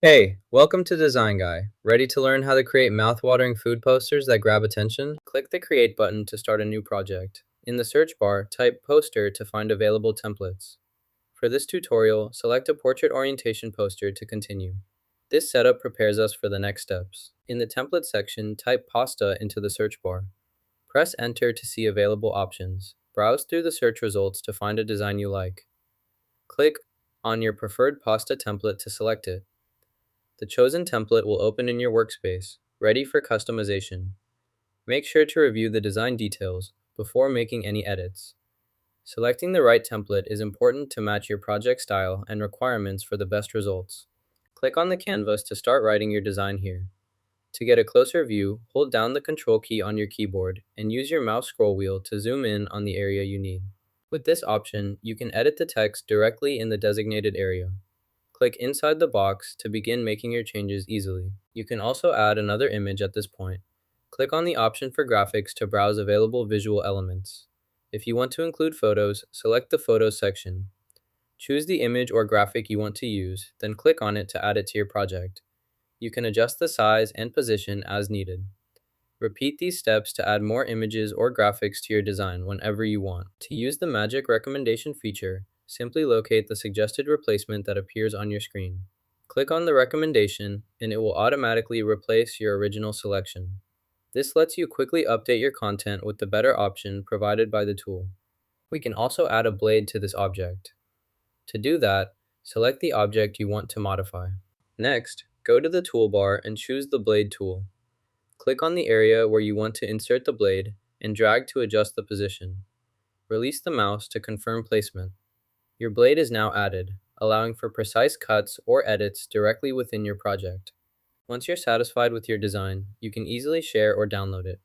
Hey, welcome to Design Guy. Ready to learn how to create mouth-watering food posters that grab attention? Click the Create button to start a new project. In the search bar, type Poster to find available templates. For this tutorial, select a portrait orientation poster to continue. This setup prepares us for the next steps. In the Template section, type Pasta into the search bar. Press Enter to see available options. Browse through the search results to find a design you like. Click on your preferred pasta template to select it. The chosen template will open in your workspace, ready for customization. Make sure to review the design details before making any edits. Selecting the right template is important to match your project style and requirements for the best results. Click on the canvas to start writing your design here. To get a closer view, hold down the Control key on your keyboard and use your mouse scroll wheel to zoom in on the area you need. With this option, you can edit the text directly in the designated area. Click inside the box to begin making your changes easily. You can also add another image at this point. Click on the option for graphics to browse available visual elements. If you want to include photos, select the Photos section. Choose the image or graphic you want to use, then click on it to add it to your project. You can adjust the size and position as needed. Repeat these steps to add more images or graphics to your design whenever you want. To use the magic recommendation feature, simply locate the suggested replacement that appears on your screen. Click on the recommendation, and it will automatically replace your original selection. This lets you quickly update your content with the better option provided by the tool. We can also add a blade to this object. To do that, select the object you want to modify. Next, go to the toolbar and choose the blade tool. Click on the area where you want to insert the blade and drag to adjust the position. Release the mouse to confirm placement. Your blade is now added, allowing for precise cuts or edits directly within your project. Once you're satisfied with your design, you can easily share or download it.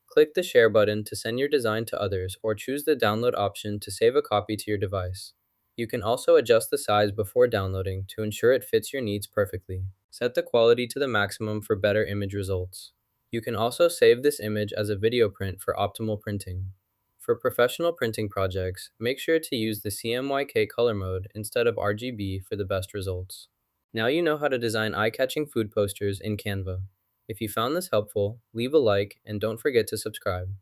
Click the Share button to send your design to others or choose the Download option to save a copy to your device. You can also adjust the size before downloading to ensure it fits your needs perfectly. Set the quality to the maximum for better image results. You can also save this image as a video print for optimal printing. For professional printing projects, make sure to use the CMYK color mode instead of RGB for the best results. Now you know how to design eye-catching food posters in Canva. If you found this helpful, leave a like and don't forget to subscribe.